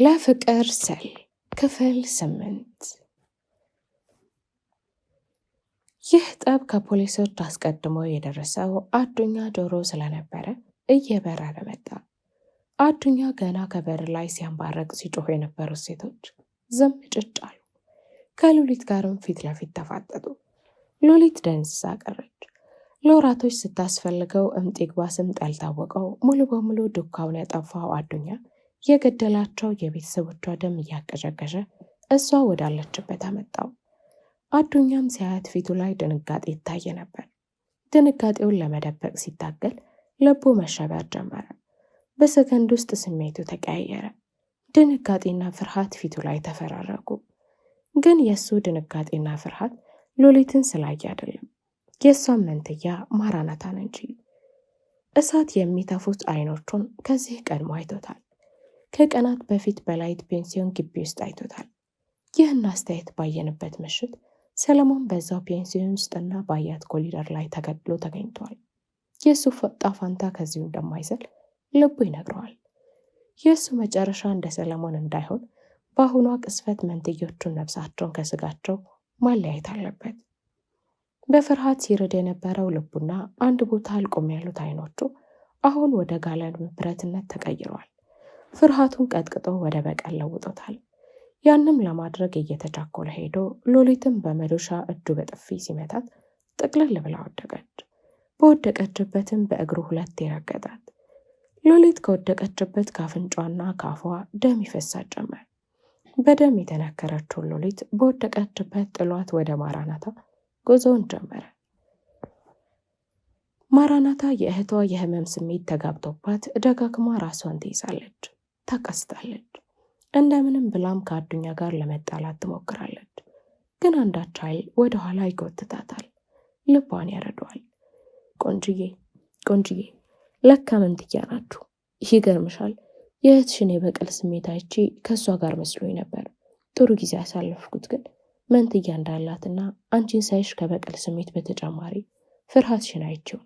ለፍቅር ስል ክፍል 8። ይህ ጠብ ከፖሊሶች አስቀድሞ የደረሰው አዱኛ ጆሮ ስለነበረ እየበረረ መጣ። አዱኛ ገና ከበር ላይ ሲያንባረቅ ሲጮሁ የነበሩት ሴቶች ዝም ጭጭ አሉ። ከሉሊት ጋርም ፊት ለፊት ተፋጠጡ። ሉሊት ደንዝዛ ቀረች። ለወራቶች ስታስፈልገው እምጤግባ ስም ያልታወቀው ሙሉ በሙሉ ዱካውን ያጠፋው አዱኛ የገደላቸው የቤተሰቦቿ ደም እያቀዠቀዠ እሷ ወዳለችበት አመጣው። አዱኛም ሲያያት ፊቱ ላይ ድንጋጤ ይታይ ነበር። ድንጋጤውን ለመደበቅ ሲታገል ልቡ መሸበር ጀመረ። በሰከንድ ውስጥ ስሜቱ ተቀያየረ። ድንጋጤና ፍርሃት ፊቱ ላይ ተፈራረቁ። ግን የሱ ድንጋጤና ፍርሃት ሉሊትን ስላየ አይደለም፣ የሷን መንትያ ማራናታን እንጂ። እሳት የሚተፉት አይኖቹን ከዚህ ቀድሞ አይቶታል። ከቀናት በፊት በላይት ፔንሲዮን ግቢ ውስጥ አይቶታል። ይህን አስተያየት ባየንበት ምሽት ሰለሞን በዛው ፔንሲዮን ውስጥና በአያት ኮሊደር ላይ ተገድሎ ተገኝቷል። የእሱ ጣፋንታ ከዚሁ እንደማይዘል ልቡ ይነግረዋል። የእሱ መጨረሻ እንደ ሰለሞን እንዳይሆን በአሁኗ ቅስፈት መንትዮቹን ነፍሳቸውን ከስጋቸው ማለያየት አለበት። በፍርሃት ሲርድ የነበረው ልቡና አንድ ቦታ አልቆም ያሉት አይኖቹ አሁን ወደ ጋለ ብረትነት ተቀይረዋል። ፍርሃቱን ቀጥቅጦ ወደ በቀል ለውጦታል። ያንም ለማድረግ እየተቻኮለ ሄዶ ሉሊትን በመዶሻ እጁ በጥፊ ሲመታት ጥቅልል ብላ ወደቀች። በወደቀችበትም በእግሩ ሁለት የረገጣት። ሉሊት ከወደቀችበት ካፍንጫና ካፏ ደም ይፈሳት ጀመር። በደም የተነከረችው ሉሊት በወደቀችበት ጥሏት ወደ ማራናታ ጉዞውን ጀመረ። ማራናታ የእህቷ የህመም ስሜት ተጋብቶባት ደጋግማ ራሷን ትይዛለች፣ ታቀስታለች። እንደምንም ብላም ከአዱኛ ጋር ለመጣላት ትሞክራለች። ግን አንዳች ኃይል ወደ ኋላ ይጎትታታል፣ ልቧን ያረደዋል። ቆንጅዬ ለካ መንትያ ናችሁ። ይገርምሻል፣ የእህትሽን የበቀል ስሜት አይቼ ከእሷ ጋር መስሎኝ ነበር። ጥሩ ጊዜ ያሳለፍኩት ግን መንትያ እንዳላትና አንቺን ሳይሽ ከበቀል ስሜት በተጨማሪ ፍርሃትሽን አይቼው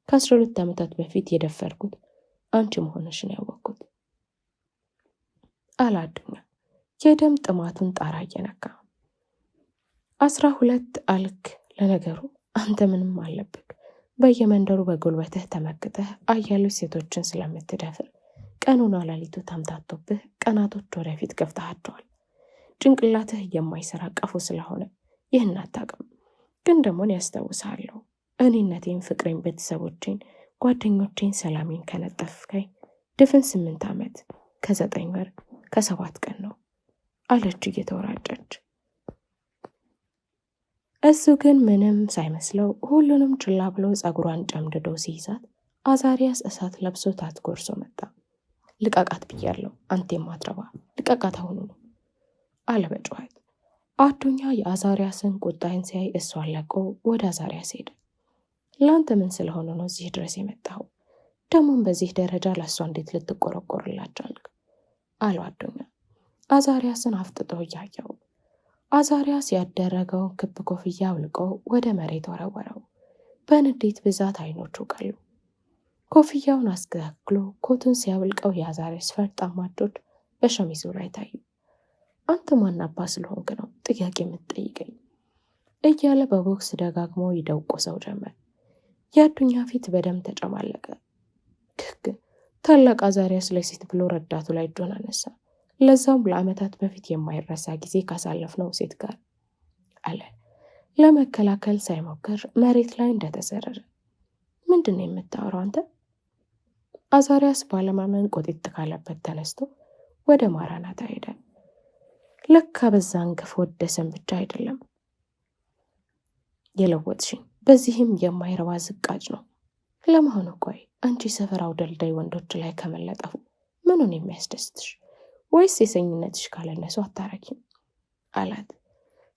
ከ12 ዓመታት በፊት የደፈርኩት አንቺ መሆንሽን ያወቅኩት አላዱኛ የደም ጥማቱን ጣራ እየነካ። 12 አልክ? ለነገሩ አንተ ምንም አለብክ። በየመንደሩ በጉልበትህ ተመክተህ አያሌው ሴቶችን ስለምትደፍር ቀኑና ሌሊቱ ተምታቶብህ ቀናቶች ወደፊት ገፍተሃቸዋል። ጭንቅላትህ የማይሰራ ቀፎ ስለሆነ ይህን አታውቅም። ግን ደሞን ያስታውሳለሁ እኔነቴን፣ ፍቅሬን፣ ቤተሰቦቼን፣ ጓደኞቼን፣ ሰላሜን ከነጠፍከኝ ድፍን 8 ዓመት ከ9 ወር ከ7 ቀን ነው አለች እየተወራጨች። እሱ ግን ምንም ሳይመስለው ሁሉንም ችላ ብሎ ጸጉሯን ጨምድዶ ሲይዛት አዛሪያስ እሳት ለብሶ ታትጎርሶ መጣ። ልቃቃት ብያለሁ፣ አንተ የማትረባ ልቃቃት አሁኑ ነው አለ በጩኸት። አዱኛ የአዛሪያስን ቁጣይን ሲያይ እሷን ለቆ ወደ አዛሪያስ ሄደ። ለአንተ ምን ስለሆነ ነው እዚህ ድረስ የመጣኸው? ደሞን በዚህ ደረጃ ለእሷ እንዴት ልትቆረቆርላቸው አልክ? አለው አዱኛ አዛሪያስን አፍጥጦ እያየው። አዛሪያስ ያደረገውን ክብ ኮፍያ አውልቆ ወደ መሬት ወረወረው። በንዴት ብዛት አይኖቹ ቀሉ። ኮፍያውን አስከክሎ ኮቱን ሲያውልቀው የአዛሪያስ ፈርጣማ እጆች በሸሚዙ ላይ ታዩ። አንተ ማን አባ ስለሆንክ ነው ጥያቄ የምትጠይቀኝ? እያለ በቦክስ ደጋግሞ ይደውቆሰው ጀመር። የአዱኛ ፊት በደም ተጨማለቀ። ግን ታላቅ አዛሪያስ ለሴት ብሎ ረዳቱ ላይ እጁን አነሳ። ለዛውም ለዓመታት በፊት የማይረሳ ጊዜ ካሳለፍነው ሴት ጋር አለ። ለመከላከል ሳይሞክር መሬት ላይ እንደተሰረረ። ምንድን ነው የምታወራው አንተ? አዛሪያስ ባለማመን ቆጢጥ ካለበት ተነስቶ ወደ ማራናታ ሄደ። ለካ በዛን ግፍ ወደሰን ብቻ አይደለም የለወጥሽኝ፣ በዚህም የማይረባ ዝቃጭ ነው። ለመሆኑ ቆይ አንቺ ሰፈራው ደልዳይ ወንዶች ላይ ከመለጠፉ ምኑን የሚያስደስትሽ? ወይስ የሰኝነትሽ ካለነሱ አታረኪም? አላት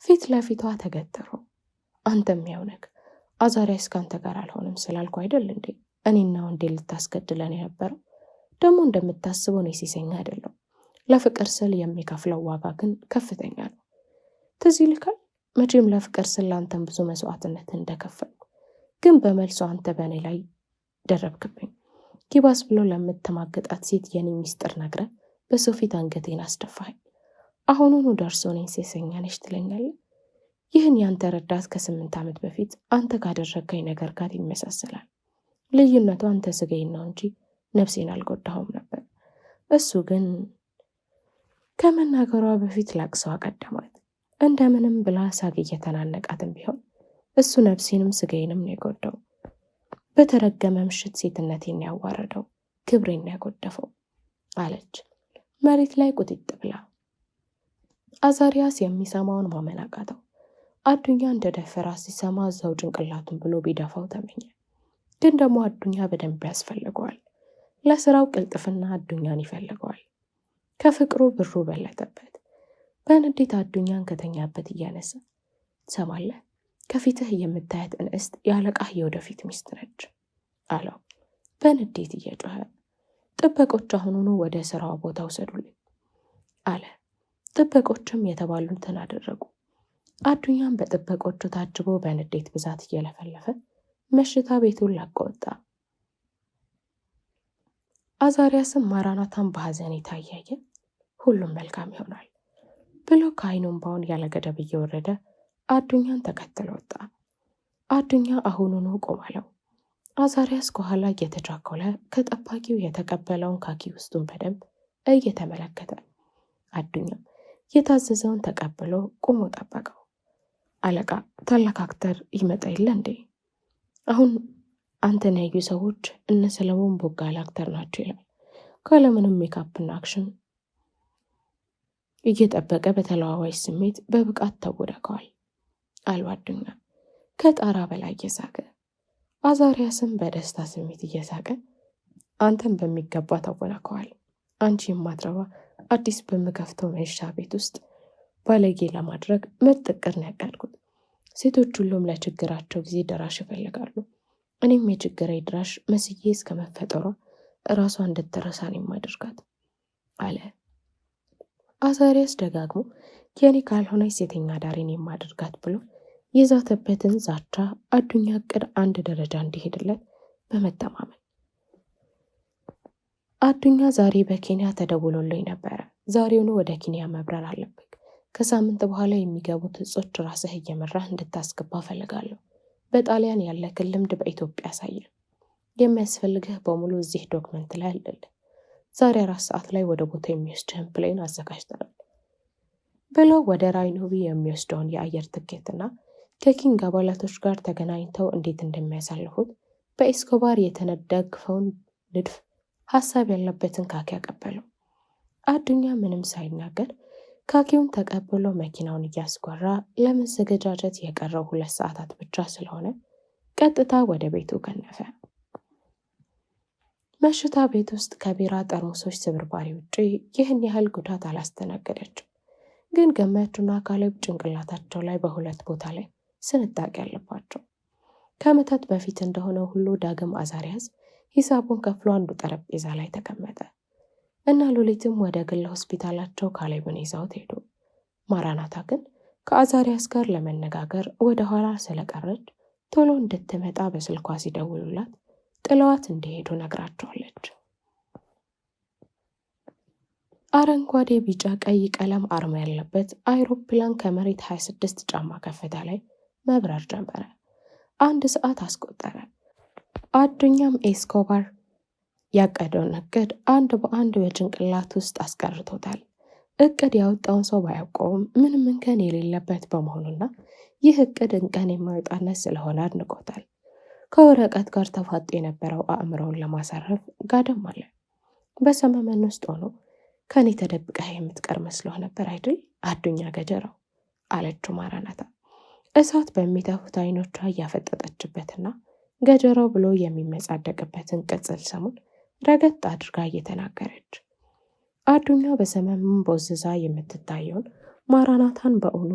ፊት ለፊቷ ተገተሩ። አንተም ያውነክ አዛሪያስ ካንተ ጋር አልሆንም ስላልኩ አይደል እንዴ እኔና ወንዴ ልታስገድለን የነበረው? ደግሞ እንደምታስበው ነው ሲሰኛ አይደለም። ለፍቅር ስል የሚከፍለው ዋጋ ግን ከፍተኛ ነው። ትዝ ይልካል መቼም ለፍቅር ስል አንተም ብዙ መስዋዕትነት እንደከፈልኩ፣ ግን በመልሶ አንተ በእኔ ላይ ደረብክብኝ። ይባስ ብሎ ለምትማገጣት ሴት የኔ ሚስጥር ነግረ በሰው ፊት አንገቴን አስደፋኝ። አሁኑኑ ደርሶ ነኝ ሴሰኛ ነሽ ትለኛለህ? ይህን ያንተ ረዳት ከ8 ዓመት በፊት አንተ ካደረግከኝ ነገር ጋር ይመሳሰላል። ልዩነቱ አንተ ስጋዬን ነው እንጂ ነፍሴን አልጎዳሁም ነበር። እሱ ግን ከመናገሯ በፊት ላቅሰው አቀደማት። እንደምንም ብላ ሳግ እየተናነቃትም ቢሆን እሱ ነፍሴንም ስጋዬንም ነው የጎዳው። በተረገመ ምሽት ሴትነቴን ያዋረደው፣ ክብሬን ያጎደፈው አለች መሬት ላይ ቁጢጥ ብላ። አዛሪያስ የሚሰማውን ማመን አቃተው። አዱኛ እንደደፈራ ሲሰማ እዛው ጭንቅላቱን ብሎ ቢደፋው ተመኘ። ግን ደግሞ አዱኛ በደንብ ያስፈልገዋል። ለስራው ቅልጥፍና አዱኛን ይፈልገዋል። ከፍቅሩ ብሩ በለጠበት። በንዴት አዱኛን ከተኛበት እያነሳ ትሰማለህ፣ ከፊትህ የምታያት እንስት የአለቃህ የወደፊት ሚስት ነች አለው በንዴት እየጮኸ። ጥበቆች አሁኑኑ ወደ ስራው ቦታ ውሰዱልኝ አለ። ጥበቆችም የተባሉትን አደረጉ። አዱኛም በጥበቆቹ ታጅቦ በንዴት ብዛት እየለፈለፈ መሽታ ቤቱን ለቆ ወጣ። አዛሪያስም ማራናታን በሐዘኔታ እያየ ሁሉም መልካም ይሆናል ብሎ ከዓይኑ እንባውን ያለ ገደብ እየወረደ አዱኛን ተከትሎ ወጣ። አዱኛ አሁኑኑ ቆም አለው። አዛሪያስ ከኋላ እየተቻኮለ ከጠባቂው የተቀበለውን ካኪ ውስጡን በደንብ እየተመለከተ አዱኛም የታዘዘውን ተቀብሎ ቆሞ ጠበቀው። አለቃ፣ ታላቅ አክተር ይመጣ የለ እንዴ? አሁን አንተን ያዩ ሰዎች እነ ሰለሞን ቦጋለ አክተር ናቸው ይላል። ካለምንም ሜካፕና አክሽን እየጠበቀ በተለዋዋጭ ስሜት በብቃት ተወደቀዋል አሉ አዱኛ ከጣራ በላይ እየሳቀ። አዛሪያስም በደስታ ስሜት እየሳቀ አንተን በሚገባ ተወነከዋል። አንቺ የማትረባ አዲስ በምከፍተው መሻ ቤት ውስጥ ባለጌ ለማድረግ ምርጥ ዕቅድ ነው ያቀድኩት። ሴቶች ሁሉም ለችግራቸው ጊዜ ደራሽ ይፈልጋሉ። እኔም የችግሬ ድራሽ መስዬ እስከ መፈጠሯ እራሷ እንድትረሳን የማደርጋት አለ። አዛሪያስ ደጋግሞ የኔ ካልሆነች ሴተኛ ዳሬን የማደርጋት ብሎ የዛተበትን ዛቻ አዱኛ ዕቅድ አንድ ደረጃ እንዲሄድለት በመተማመን አዱኛ ዛሬ በኬንያ ተደውሎልኝ ነበረ። ዛሬውኑ ወደ ኬንያ መብረር አለብህ። ከሳምንት በኋላ የሚገቡት እጾች ራስህ እየመራህ እንድታስገባ ፈልጋለሁ። በጣሊያን ያለህን ልምድ በኢትዮጵያ ያሳየ። የሚያስፈልግህ በሙሉ እዚህ ዶክመንት ላይ አለልህ። ዛሬ 4 ሰዓት ላይ ወደ ቦታ የሚወስድህን ፕሌን አዘጋጅተናል ብለው ወደ ራይኖቢ የሚወስደውን የአየር ትኬትና ከኪንግ አባላቶች ጋር ተገናኝተው እንዴት እንደሚያሳልፉት በኤስኮባር የተነደግፈውን ንድፍ ሀሳብ ያለበትን ካኪ ያቀበለው። አዱኛ ምንም ሳይናገር ካኪውን ተቀብሎ መኪናውን እያስጓራ ለመዘገጃጀት የቀረው 2 ሰዓታት ብቻ ስለሆነ ቀጥታ ወደ ቤቱ ከነፈ። መሽታ ቤት ውስጥ ከቢራ ጠርሙሶች ስብርባሪ ውጪ ይህን ያህል ጉዳት አላስተናገደችም። ግን ገመቹና ካሌብ ጭንቅላታቸው ላይ በሁለት ቦታ ላይ ስንጣቂ ያለባቸው። ከዓመታት በፊት እንደሆነ ሁሉ ዳግም አዛሪያስ ሂሳቡን ከፍሎ አንዱ ጠረጴዛ ላይ ተቀመጠ እና ሉሊትም ወደ ግል ሆስፒታላቸው ካሌብን ይዘውት ሄዱ። ማራናታ ግን ከአዛሪያስ ጋር ለመነጋገር ወደ ኋላ ስለቀረች ቶሎ እንድትመጣ በስልኳ ሲደውሉላት ጥለዋት እንዲሄዱ ነግራቸዋለች። አረንጓዴ፣ ቢጫ፣ ቀይ ቀለም አርማ ያለበት አይሮፕላን ከመሬት 26 ጫማ ከፍታ ላይ መብረር ጀመረ። 1 ሰዓት አስቆጠረ። አዱኛም ኤስኮባር ያቀደውን እቅድ አንድ በአንድ በጭንቅላት ውስጥ አስቀርቶታል። እቅድ ያወጣውን ሰው ባያውቀውም ምንም እንከን የሌለበት በመሆኑና ይህ እቅድ እንከን የማይወጣለት ስለሆነ አድንቆታል። ከወረቀት ጋር ተፋጦ የነበረው አእምሮውን ለማሳረፍ ጋደም አለ። በሰመመን ውስጥ ሆኖ ከኔ ተደብቀህ የምትቀር መስሎህ ነበር አይደል አዱኛ ገጀራው አለችው ማራናታ እሳት በሚተፉት አይኖቿ እያፈጠጠችበትና ገጀራው ብሎ የሚመጻደቅበትን ቅጽል ስሙን ረገጥ አድርጋ እየተናገረች። አዱኛ በሰመመን ቦዝዛ የምትታየውን ማራናታን በእውኑ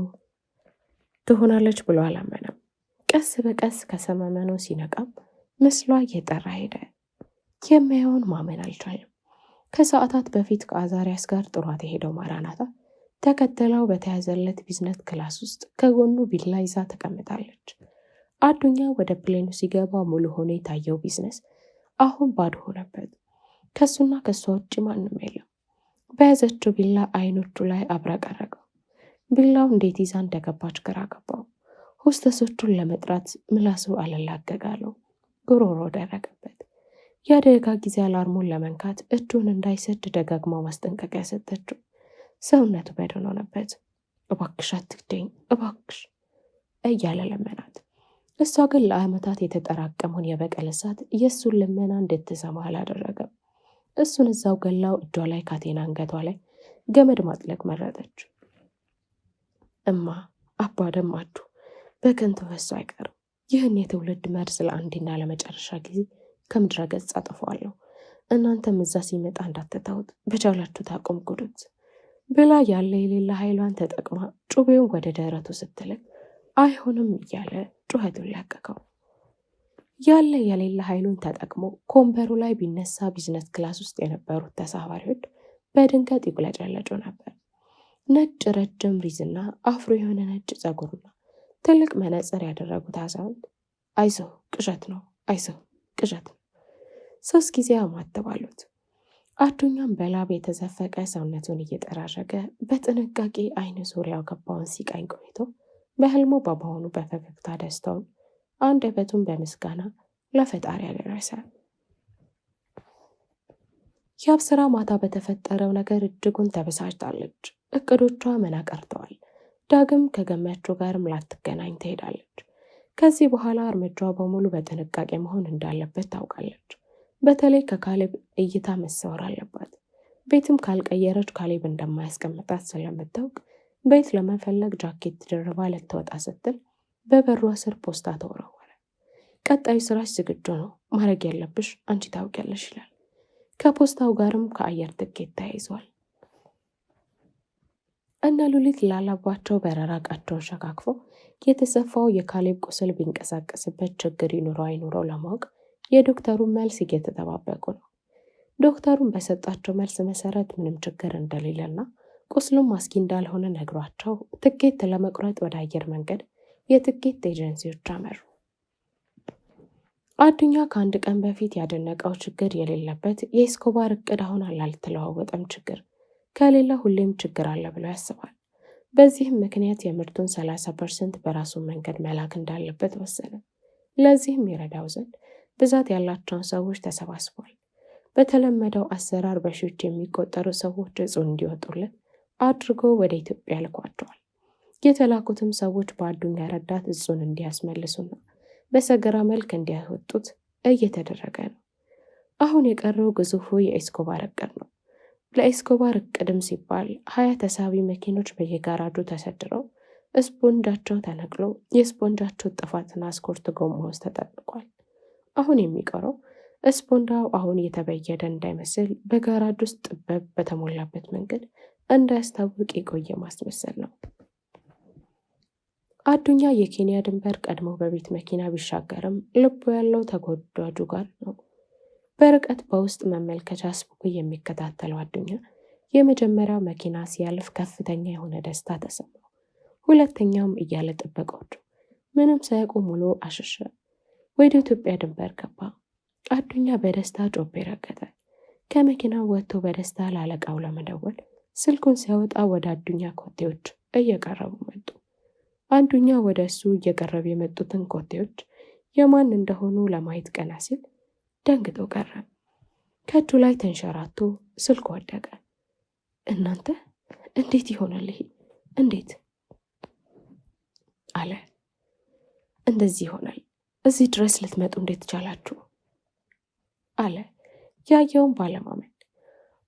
ትሆናለች ብሎ አላመነም። ቀስ በቀስ ከሰመመኑ ሲነቃም ምስሏ እየጠራ ሄደ። የሚያየውን ማመን አልቻለም። ከሰዓታት በፊት ከአዛሪያስ ጋር ጥሯት የሄደው ማራናታ ተከተለው በተያዘለት ቢዝነስ ክላስ ውስጥ ከጎኑ ቢላ ይዛ ተቀምጣለች። አዱኛ ወደ ፕሌኑ ሲገባ ሙሉ ሆኖ የታየው ቢዝነስ አሁን ባዶ ሆነበት። ከሱና ከሷ ውጭ ማንም የለም። በያዘችው ቢላ አይኖቹ ላይ አብረቀረቀው። ቢላው እንዴት ይዛ እንደገባች ግራ ገባው። ሆስተሶቹን ለመጥራት ምላሱ አለላገጋለው። ጉሮሮ ደረቀበት። የአደጋ ጊዜ አላርሙን ለመንካት እጁን እንዳይሰድ ደጋግማ ማስጠንቀቂያ ሰጠችው። ሰውነቱ በድን ሆነበት። እባክሽ አትግደኝ እባክሽ እያለ ለመናት። እሷ ግን ለዓመታት የተጠራቀመውን የበቀል እሳት የእሱን ልመና እንድትሰማ አላደረገም። እሱን እዛው ገላው እጇ ላይ ካቴና አንገቷ ላይ ገመድ ማጥለቅ መረጠች። እማ አባ ደማችሁ በከንቱ ፈሶ አይቀርም። ይህን የትውልድ መርዝ ለአንዴና ለመጨረሻ ጊዜ ከምድረ ገጽ አጥፈዋለሁ። እናንተም እዛ ሲመጣ እንዳትተውት፣ በቻላችሁ ታቆምኩት ብላ ያለ የሌለ ኃይሏን ተጠቅማ ጩቤውን ወደ ደረቱ ስትልክ አይሆንም እያለ ጩኸቱን ለቀቀው። ያለ የሌለ ኃይሉን ተጠቅሞ ከወንበሩ ላይ ቢነሳ ቢዝነስ ክላስ ውስጥ የነበሩት ተሳፋሪዎች በድንገት ይቁለጨለጩ ነበር። ነጭ ረጅም ሪዝና አፍሮ የሆነ ነጭ ጸጉርና ትልቅ መነጽር ያደረጉት አዛውንት አይዞህ ቅዠት ነው፣ አይዞህ ቅዠት ነው 3 ጊዜ አማተባሉት። አዱኛም በላብ የተዘፈቀ ሰውነቱን እየጠራረገ በጥንቃቄ አይነ ዙሪያው ገባውን ሲቃኝ ቆይቶ በህልሙ በመሆኑ በፈገግታ ደስታውን አንደበቱን በምስጋና ለፈጣሪ ያደረሰ። የአብስራ ማታ በተፈጠረው ነገር እጅጉን ተበሳጭታለች። እቅዶቿ መና ቀርተዋል። ዳግም ከገመችው ጋርም ላትገናኝ ትሄዳለች። ከዚህ በኋላ እርምጃዋ በሙሉ በጥንቃቄ መሆን እንዳለበት ታውቃለች። በተለይ ከካሌብ እይታ መሰወር አለባት። ቤትም ካልቀየረች ካሌብ እንደማያስቀምጣት ስለምታውቅ ቤት ለመፈለግ ጃኬት ድርባ ልትወጣ ስትል በበሯ ስር ፖስታ ተወረወረ። ቀጣዩ ስራሽ ዝግጁ ነው፣ ማድረግ ያለብሽ አንቺ ታውቂያለሽ ይላል። ከፖስታው ጋርም ከአየር ትኬት ተያይዟል። እነ ሉሊት ላላባቸው በረራ ዕቃቸውን ሸካክፈው የተሰፋው የካሌብ ቁስል ቢንቀሳቀስበት ችግር ይኑረው አይኑረው ለማወቅ የዶክተሩን መልስ እየተጠባበቁ ነው። ዶክተሩን በሰጣቸው መልስ መሰረት ምንም ችግር እንደሌለና ቁስሉም አስጊ እንዳልሆነ ነግሯቸው ትኬት ለመቁረጥ ወደ አየር መንገድ የትኬት ኤጀንሲዎች አመሩ። አዱኛ ከአንድ ቀን በፊት ያደነቀው ችግር የሌለበት የኤስኮባር እቅድ አሁን አላልተለዋወጠም ችግር ከሌላ ሁሌም ችግር አለ ብሎ ያስባል። በዚህም ምክንያት የምርቱን 30% በራሱ መንገድ መላክ እንዳለበት ወሰነ። ለዚህም ይረዳው ዘንድ ብዛት ያላቸውን ሰዎች ተሰባስቧል። በተለመደው አሰራር በሺዎች የሚቆጠሩ ሰዎች እጹን እንዲወጡለት አድርጎ ወደ ኢትዮጵያ ልኳቸዋል። የተላኩትም ሰዎች በአዱኛ ረዳት እጹን እንዲያስመልሱና በሰገራ መልክ እንዲያወጡት እየተደረገ ነው። አሁን የቀረው ግዙፉ የኤስኮባር እቅድ ነው። ለኤስኮባር እቅድም ሲባል 20 ተሳቢ መኪኖች በየጋራጁ ተሰድረው ስፖንጃቸው ተነቅሎ የስፖንጃቸው ጥፋትና አስኮርት ጎማ ውስጥ ተጠብቋል። አሁን የሚቀረው ስፖንዳው አሁን የተበየደ እንዳይመስል በጋራጅ ውስጥ ጥበብ በተሞላበት መንገድ እንዳያስታውቅ የቆየ ማስመሰል ነው። አዱኛ የኬንያ ድንበር ቀድሞ በቤት መኪና ቢሻገርም ልቡ ያለው ተጎዳጁ ጋር ነው። በርቀት በውስጥ መመልከቻ ስቡክ የሚከታተለው አዱኛ የመጀመሪያው መኪና ሲያልፍ ከፍተኛ የሆነ ደስታ ተሰማው። ሁለተኛውም እያለ ጥበቆቹ ምንም ሳያውቁ ሙሉ አሸሸ። ወደ ኢትዮጵያ ድንበር ገባ። አዱኛ በደስታ ጮቤ ረገጠ። ከመኪናው ወጥቶ በደስታ ላለቃው ለመደወል ስልኩን ሲያወጣ ወደ አዱኛ ኮቴዎች እየቀረቡ መጡ። አዱኛ ወደ እሱ እየቀረቡ የመጡትን ኮቴዎች የማን እንደሆኑ ለማየት ቀና ሲል ደንግጦ ቀረ። ከእጁ ላይ ተንሸራቶ ስልኩ ወደቀ። እናንተ እንዴት ይሆናል ይሄ? እንዴት አለ። እንደዚህ ይሆናል። እዚህ ድረስ ልትመጡ እንዴት ቻላችሁ? አለ ያየውን ባለማመን።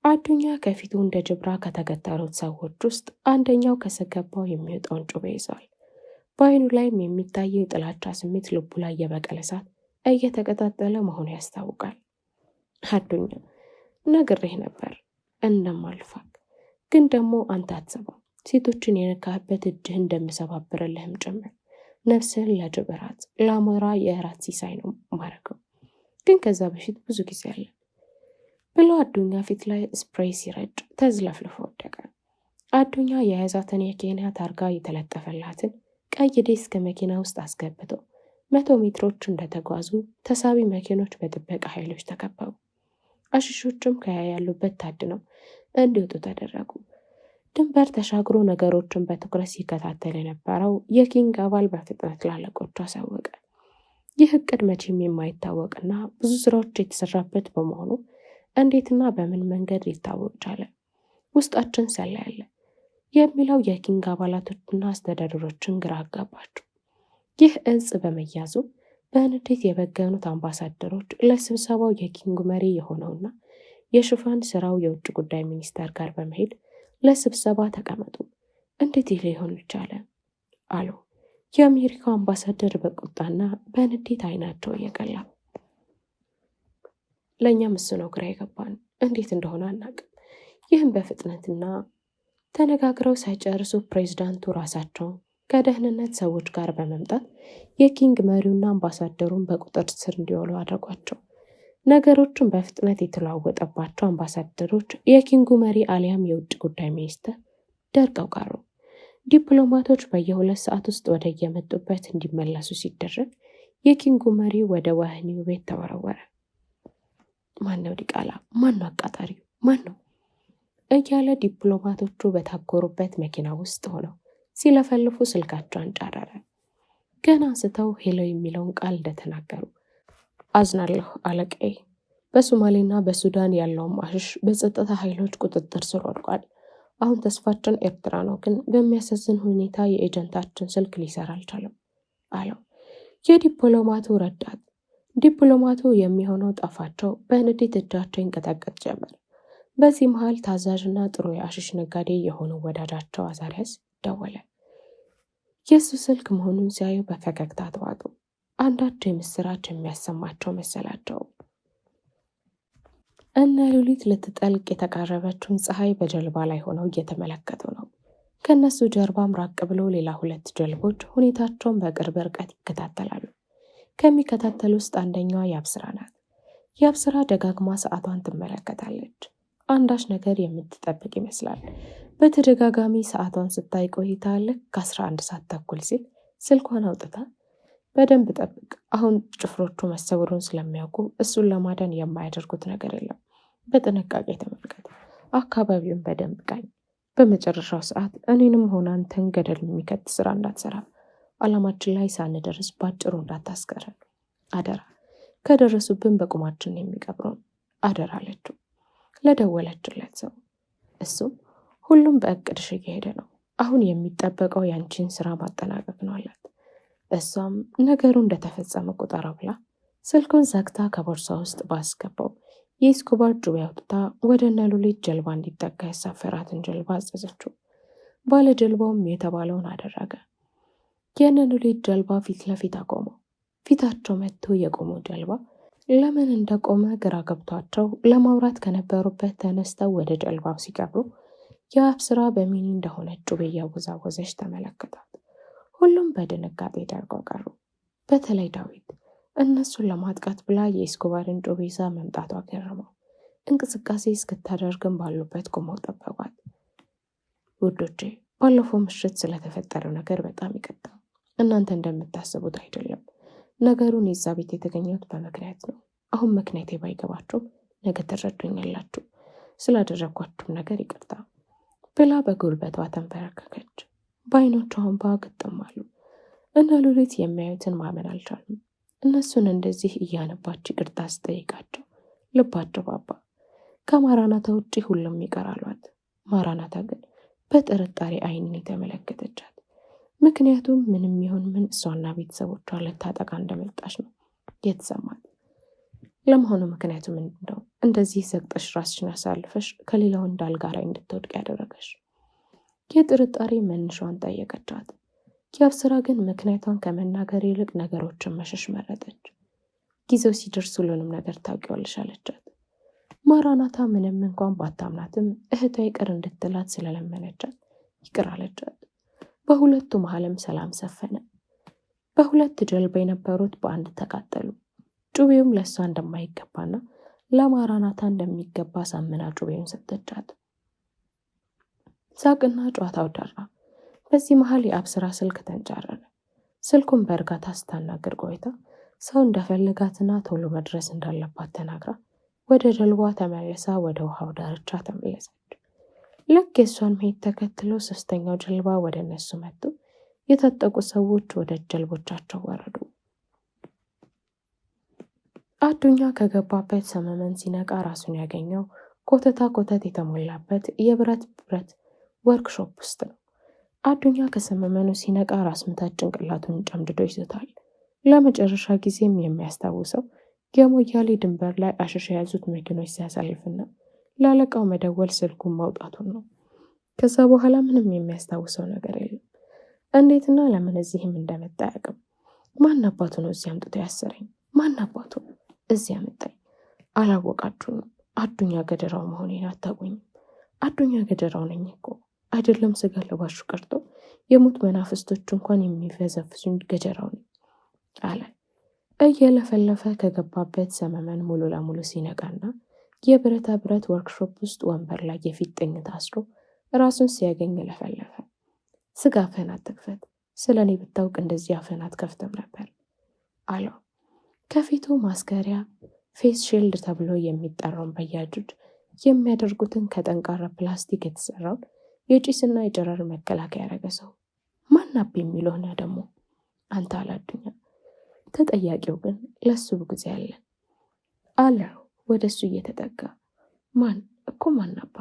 አዱኛ ከፊቱ እንደ ጅብራ ከተገተሩት ሰዎች ውስጥ አንደኛው ከሰገባው የሚወጣውን ጩቤ ይዟል። በአይኑ ላይም የሚታየው የጥላቻ ስሜት ልቡ ላይ የበቀል እሳት እየተቀጣጠለ መሆኑ ያስታውቃል። አዱኛ ነግሬህ ነበር እንደማልፋቅ፣ ግን ደግሞ አንተ አትሰማም። ሴቶችን የነካህበት እጅህ እንደምሰባብርልህም ጭምር። ነፍስህን ለጅብ እራት፣ ለአሞራ የእራት ሲሳይ ነው ማረገው። ግን ከዛ በፊት ብዙ ጊዜ አለ ብሎ አዱኛ ፊት ላይ ስፕሬይ ሲረጭ ተዝለፍልፎ ወደቀ። አዱኛ የያዛትን የኬንያ ታርጋ የተለጠፈላትን ቀይ ዴስክ መኪና ውስጥ አስገብቶ 100 ሜትሮች እንደተጓዙ ተሳቢ መኪኖች በጥበቃ ኃይሎች ተከበቡ። አሽሾችም ከያ ያሉበት ታድነው እንዲወጡ ተደረጉ። ድንበር ተሻግሮ ነገሮችን በትኩረት ሲከታተል የነበረው የኪንግ አባል በፍጥነት ላለቆቹ አሳወቀ። ይህ እቅድ መቼም የማይታወቅና ብዙ ስራዎች የተሰራበት በመሆኑ እንዴትና በምን መንገድ ሊታወቅ ቻለ? ውስጣችን ሰላያለ የሚለው የኪንግ አባላቶችና አስተዳደሮችን ግራ አጋባቸው። ይህ እጽ በመያዙ በንዴት የበገኑት አምባሳደሮች ለስብሰባው የኪንጉ መሪ የሆነውና የሽፋን ስራው የውጭ ጉዳይ ሚኒስተር ጋር በመሄድ ለስብሰባ ተቀመጡ፣ እንዴት ይህ ሊሆን ይቻለ? አሉ። የአሜሪካው አምባሳደር በቁጣና በንዴት አይናቸው እየቀላ። ለእኛም እሱ ነው ግራ የገባን፣ እንዴት እንደሆነ አናቅም። ይህም በፍጥነትና ተነጋግረው ሳይጨርሱ ፕሬዝዳንቱ ራሳቸው ከደህንነት ሰዎች ጋር በመምጣት የኪንግ መሪውና አምባሳደሩን በቁጥጥር ስር እንዲውሉ አድርጓቸው። ነገሮችን በፍጥነት የተለዋወጠባቸው አምባሳደሮች የኪንጉ መሪ አሊያም የውጭ ጉዳይ ሚኒስትር ደርቀው ቀሩ። ዲፕሎማቶች በየ2 ሰዓት ውስጥ ወደ የመጡበት እንዲመለሱ ሲደረግ የኪንጉ መሪ ወደ ወህኒው ቤት ተወረወረ። ማነው ዲቃላ? ማነው አቃጣሪው? ማነው እያለ ዲፕሎማቶቹ በታጎሩበት መኪና ውስጥ ሆነው ሲለፈልፉ ስልካቸው አንጫረረ። ገና አንስተው ሄሎ የሚለውን ቃል እንደተናገሩ አዝናለሁ አለቃዬ፣ በሶማሌና በሱዳን ያለውም አሽሽ በጸጥታ ኃይሎች ቁጥጥር ስር ወድቋል። አሁን ተስፋችን ኤርትራ ነው፣ ግን በሚያሳዝን ሁኔታ የኤጀንታችን ስልክ ሊሰራ አልቻለም አለው። የዲፕሎማቱ ረዳት ዲፕሎማቱ የሚሆነው ጠፋቸው። በንዴት እጃቸው ይንቀጠቀጥ ጀመር። በዚህ መሃል ታዛዥና ጥሩ የአሽሽ ነጋዴ የሆነው ወዳጃቸው አዛሪያስ ደወለ። የእሱ ስልክ መሆኑን ሲያዩ በፈገግታ ተዋጡ። አንዳቸው የምስራች የሚያሰማቸው መሰላቸው። እነ ሉሊት ልትጠልቅ የተቃረበችውን ፀሐይ በጀልባ ላይ ሆነው እየተመለከቱ ነው። ከእነሱ ጀርባም ራቅ ብሎ ሌላ 2 ጀልቦች ሁኔታቸውን በቅርብ ርቀት ይከታተላሉ። ከሚከታተሉ ውስጥ አንደኛዋ ያብስራ ናት። ያብስራ ደጋግማ ሰዓቷን ትመለከታለች። አንዳች ነገር የምትጠብቅ ይመስላል። በተደጋጋሚ ሰዓቷን ስታይ ቆይታ ልክ ከ11 ሰዓት ተኩል ሲል ስልኳን አውጥታ በደንብ ጠብቅ፣ አሁን ጭፍሮቹ መሰወሩን ስለሚያውቁ እሱን ለማዳን የማያደርጉት ነገር የለም። በጥንቃቄ ተመልከት፣ አካባቢውን በደንብ ቃኝ። በመጨረሻው ሰዓት እኔንም ሆነ አንተን ገደል የሚከት ስራ እንዳትሰራ፣ አላማችን ላይ ሳንደርስ ባጭሩ እንዳታስቀረን አደራ። ከደረሱብን በቁማችን የሚቀብረውን አደራ አለችው ለደወለችለት ሰው። እሱም ሁሉም በእቅድሽ እየሄደ ነው፣ አሁን የሚጠበቀው ያንቺን ስራ ማጠናቀቅ ነው አላት። እሷም ነገሩ እንደተፈጸመ ቁጠረው ብላ ስልኩን ዘግታ ከቦርሳ ውስጥ ባስገባው የኤስኮባር ጩቤ አውጥታ ወደ እነ ሉሊት ጀልባ እንዲጠጋ ያሳፈራትን ጀልባ አዘዘችው። ባለ ጀልባውም የተባለውን አደረገ። የእነ ሉሊት ጀልባ ፊት ለፊት አቆመው። ፊታቸው መጥቶ የቆመው ጀልባ ለምን እንደቆመ ግራ ገብቷቸው ለማውራት ከነበሩበት ተነስተው ወደ ጀልባው ሲገቡ የአብስራ በሚኒ እንደሆነች ጩቤ እያወዛወዘች ተመለከታት። ሁሉም በድንጋጤ ደርገው ቀሩ። በተለይ ዳዊት እነሱን ለማጥቃት ብላ የኤስኮባርን ጩቤ ይዛ መምጣቷ ገረመው። እንቅስቃሴ እስክታደርግም ባሉበት ቆመው ጠበቋት። ውዶቼ፣ ባለፈው ምሽት ስለተፈጠረው ነገር በጣም ይቅርታ። እናንተ እንደምታስቡት አይደለም። ነገሩን የዛ ቤት የተገኘሁት በምክንያት ነው። አሁን ምክንያቴ ባይገባችሁም ነገ ትረዱኛላችሁ። ስላደረግኳችሁም ነገር ይቅርታ ብላ በጉልበቷ ተንበረከከች። በአይኖቿ እንባ ግጥም አሉ። እነ ሉሊት የሚያዩትን ማመን አልቻሉም። እነሱን እንደዚህ እያነባች ይቅርታ ስጠይቃቸው ልባቸው ባባ። ከማራናታ ውጪ ሁሉም ይቀር አሏት። ማራናታ ግን በጥርጣሬ አይንን የተመለከተቻት። ምክንያቱም ምንም ይሁን ምን እሷና ቤተሰቦቿ ልታጠቃ እንደመጣች ነው የተሰማት። ለመሆኑ ምክንያቱ ምንድን ነው? እንደዚህ ዘግጠሽ ራስሽን አሳልፈሽ ከሌላ ወንድ አልጋ ላይ እንድትወድቅ ያደረገሽ? የጥርጣሬ መነሻዋን ጠየቀቻት። የአብስራ ግን ምክንያቷን ከመናገር ይልቅ ነገሮችን መሸሽ መረጠች። ጊዜው ሲደርስ ሁሉንም ነገር ታውቂዋለሽ አለቻት። ማራናታ ምንም እንኳን ባታምናትም እህቷ ይቅር እንድትላት ስለለመነቻት ይቅር አለቻት። በሁለቱ መሃልም ሰላም ሰፈነ። በሁለት ጀልባ የነበሩት በአንድ ተቃጠሉ። ጩቤውም ለእሷ እንደማይገባና ለማራናታ እንደሚገባ ሳምና ጩቤውን ሰጠቻት። ሳቅና ጨዋታው ደራ። በዚህ መሃል የአብስራ ስልክ ተንጫረረ። ስልኩን በእርጋታ ስታናገር ቆይታ ሰው እንደፈለጋትና ቶሎ መድረስ እንዳለባት ተናግራ ወደ ጀልባ ተመልሳ ወደ ውሃው ዳርቻ ተመለሰች። ልክ የእሷን መሄድ ተከትሎ ሶስተኛው ጀልባ ወደ እነሱ መጡ። የታጠቁ ሰዎች ወደ ጀልቦቻቸው ወረዱ። አዱኛ ከገባበት ሰመመን ሲነቃ ራሱን ያገኘው ኮተት የተሞላበት የብረት ብረት ወርክሾፕ ውስጥ ነው። አዱኛ ከሰመመኑ ሲነቃ ራስ ምታት ጭንቅላቱን ጨምድዶ ይዞታል። ለመጨረሻ ጊዜም የሚያስታውሰው የሞያሌ ድንበር ላይ አሸሽ የያዙት መኪኖች ሲያሳልፍና ለአለቃው መደወል ስልኩን ማውጣቱን ነው። ከዛ በኋላ ምንም የሚያስታውሰው ነገር የለም። እንዴትና ለምን እዚህም እንደመጣ አያውቅም። ማን አባቱ ነው እዚህ አምጥቶ ያሰረኝ? ማን አባቱ ነው እዚህ አመጣኝ? አላወቃችሁም። አዱኛ ገደራው መሆኔን አታውቁኝም። አዱኛ ገደራው ነኝ እኮ አይደለም ስጋ ለባሹ ቀርቶ የሞት መናፍስቶች እንኳን የሚፈዘፍሱኝ ገጀራው ነኝ አለ። እየለፈለፈ ከገባበት ሰመመን ሙሉ ለሙሉ ሲነቃና የብረታ ብረት ወርክሾፕ ውስጥ ወንበር ላይ የፊት ጥኝ ታስሮ ራሱን ሲያገኝ ለፈለፈ። ስጋ አፍህን አትክፈት፣ ስለ እኔ ብታውቅ እንደዚህ አፍህን አትከፍትም ነበር አለው። ከፊቱ ማስከሪያ ፌስ ሺልድ ተብሎ የሚጠራውን በያጁድ የሚያደርጉትን ከጠንካራ ፕላስቲክ የተሰራውን የጭስና የጨረር መከላከያ ያደረገ ሰው ማናብ የሚለሆነ ደግሞ አንተ አላዱኛ። ተጠያቂው ግን ለሱ ጊዜ አለ አለው ወደ እሱ እየተጠጋ። ማን እኮ ማናባ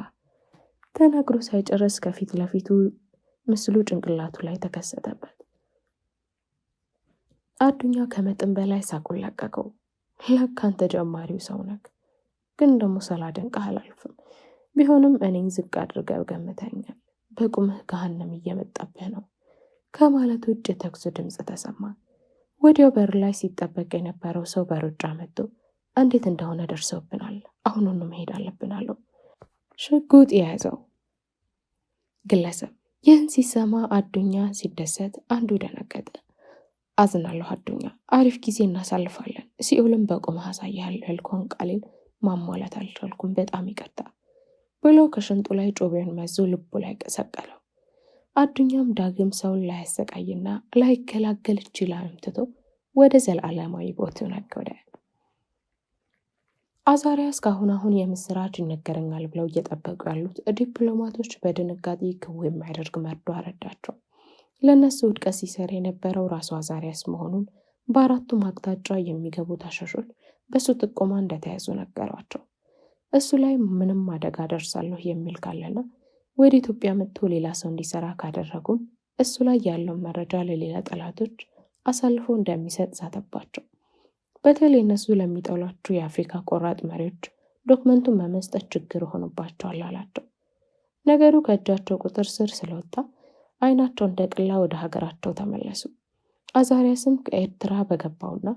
ተናግሮ ሳይጨርስ ከፊት ለፊቱ ምስሉ ጭንቅላቱ ላይ ተከሰተበት። አዱኛ ከመጠን በላይ ሳቁን ለቀቀው። ለካ አንተ ጀማሪው ሰው ነህ፣ ግን ደግሞ ሳላደንቅህ አላልፍም። ቢሆንም እኔን ዝቅ አድርገህ ገምተኛል። በቁምህ ገሃነም እየመጣብህ ነው ከማለት ውጭ የተኩስ ድምፅ ተሰማ። ወዲያው በር ላይ ሲጠበቅ የነበረው ሰው በሩጫ መጥቶ እንዴት እንደሆነ ደርሰውብናል፣ አሁኑኑ መሄድ አለብን አለው። ሽጉጥ የያዘው ግለሰብ ይህን ሲሰማ አዱኛ ሲደሰት፣ አንዱ ደነገጠ። አዝናለሁ አዱኛ፣ አሪፍ ጊዜ እናሳልፋለን። ሲኦልን በቁምህ አሳይሃለሁ ያልከውን ቃሌን ማሟላት አልቻልኩም፣ በጣም ይቅርታ ብሎ ከሽንጡ ላይ ጮቤውን መዞ ልቡ ላይ ሰቀለው። አዱኛም ዳግም ሰውን ላያሰቃይና ላይገላገል ይችላል ትቶ ወደ ዘላለማዊ ቦታው ነጎደ። አዛሪያስ አሁን የምስራች ይነገረኛል ብለው እየጠበቁ ያሉት ዲፕሎማቶች በድንጋጤ ክው የማያደርግ መርዶ አረዳቸው። ለነሱ ውድቀት ሲሰራ የነበረው ራሱ አዛሪያስ መሆኑን በአራቱም አቅጣጫ የሚገቡ አሻሾች በሱ ጥቆማ እንደተያዙ ነገሯቸው። እሱ ላይ ምንም አደጋ ደርሳለሁ የሚል ካለና ወደ ኢትዮጵያ መጥቶ ሌላ ሰው እንዲሰራ ካደረጉም እሱ ላይ ያለውን መረጃ ለሌላ ጠላቶች አሳልፎ እንደሚሰጥ ዛተባቸው። በተለይ እነሱ ለሚጠሏቸው የአፍሪካ ቆራጥ መሪዎች ዶክመንቱን መመስጠት ችግር ሆኖባቸዋል አላቸው። ነገሩ ከእጃቸው ቁጥር ስር ስለወጣ አይናቸው እንደቅላ ወደ ሀገራቸው ተመለሱ። አዛሪያስም ከኤርትራ በገባውና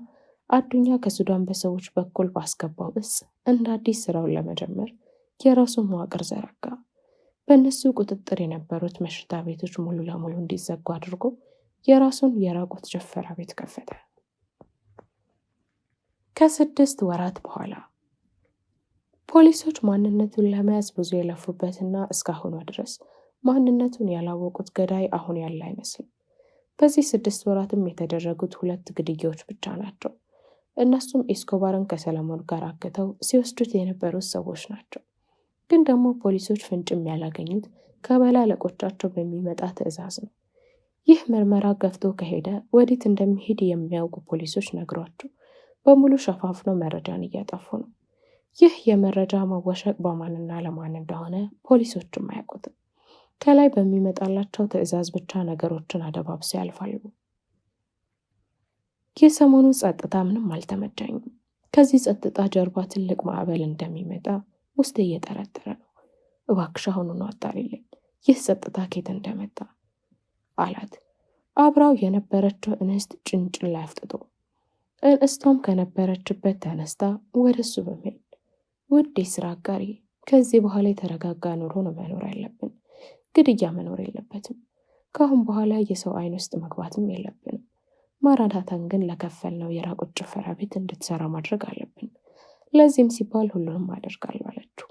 አዱኛ ከሱዳን በሰዎች በኩል ባስገባው እጽ እንደ አዲስ ስራውን ለመጀመር የራሱን መዋቅር ዘረጋ። በእነሱ ቁጥጥር የነበሩት መሽታ ቤቶች ሙሉ ለሙሉ እንዲዘጉ አድርጎ የራሱን የራቁት ጭፈራ ቤት ከፈተ። ከ6 ወራት በኋላ ፖሊሶች ማንነቱን ለመያዝ ብዙ የለፉበትና እስካሁኗ ድረስ ማንነቱን ያላወቁት ገዳይ አሁን ያለ አይመስልም። በዚህ 6 ወራትም የተደረጉት 2 ግድያዎች ብቻ ናቸው። እነሱም ኤስኮባርን ከሰለሞን ጋር አግተው ሲወስዱት የነበሩት ሰዎች ናቸው። ግን ደግሞ ፖሊሶች ፍንጭም ያላገኙት ከበላይ አለቆቻቸው በሚመጣ ትዕዛዝ ነው። ይህ ምርመራ ገፍቶ ከሄደ ወዴት እንደሚሄድ የሚያውቁ ፖሊሶች ነግሯቸው በሙሉ ሸፋፍነው መረጃን እያጠፉ ነው። ይህ የመረጃ መወሸቅ በማንና ለማን እንደሆነ ፖሊሶችም አያውቁትም። ከላይ በሚመጣላቸው ትዕዛዝ ብቻ ነገሮችን አደባብሰው ያልፋሉ። የሰሞኑ ጸጥታ ምንም አልተመቸኝም። ከዚህ ጸጥታ ጀርባ ትልቅ ማዕበል እንደሚመጣ ውስጥ እየጠረጠረ ነው። እባክሽ አሁኑኑ አጣሪልኝ፣ ይህ ጸጥታ ከየት እንደመጣ አላት። አብራው የነበረችው እንስት ጭንጭን ላይ አፍጥጦ እንስቷም ከነበረችበት ተነስታ ወደሱ በመሄድ ውድ የስራ አጋሪ፣ ከዚህ በኋላ የተረጋጋ ኑሮ ነው መኖር ያለብን፣ ግድያ መኖር የለበትም። ከአሁን በኋላ የሰው አይን ውስጥ መግባትም የለብንም። ማራዳታን ግን ለከፈልነው የራቁት ጭፈራ ቤት እንድትሰራ ማድረግ አለብን። ለዚህም ሲባል ሁሉንም አደርጋለሁ አለችው።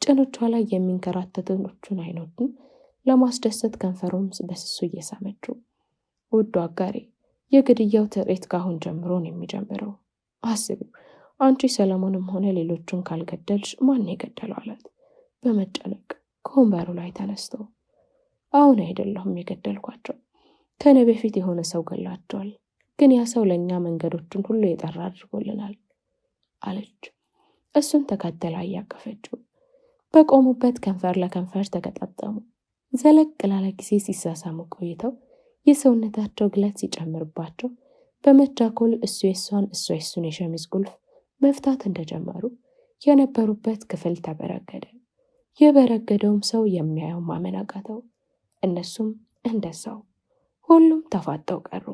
ጭኖቿ ላይ የሚንከራተቱን አይኖቹን ለማስደሰት ከንፈሩም በስሱ እየሳመችው፣ ውዱ አጋሪ፣ የግድያው ትርኢት ካሁን ጀምሮ ነው የሚጀምረው። አስቢው፣ አንቺ ሰለሞንም ሆነ ሌሎቹን ካልገደልሽ ማን የገደለው አላት በመጨነቅ። ከወንበሩ ላይ ተነስቶ አሁን አይደለሁም የገደልኳቸው፣ ከኔ በፊት የሆነ ሰው ገላቸዋል፣ ግን ያ ሰው ለእኛ መንገዶችን ሁሉ የጠራ አድርጎልናል አለች። እሱን ተከተላ እያቀፈችው በቆሙበት ከንፈር ለከንፈር ተገጣጠሙ። ዘለቅ ላለ ጊዜ ሲሳሳሙ ቆይተው የሰውነታቸው ግለት ሲጨምርባቸው በመቻኮል እሱ የሷን እሷ የሱን የሸሚዝ ቁልፍ መፍታት እንደጀመሩ የነበሩበት ክፍል ተበረገደ። የበረገደውም ሰው የሚያየው ማመን አቃተው። እነሱም እንደዛው ሁሉም ተፋጠው ቀሩ።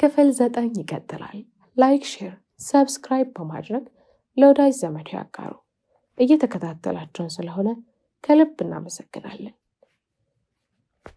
ክፍል 9 ይቀጥላል። ላይክ፣ ሼር፣ ሰብስክራይብ በማድረግ ለወዳጅ ዘመድ ያጋሩ። እየተከታተላችሁን ስለሆነ ከልብ እናመሰግናለን።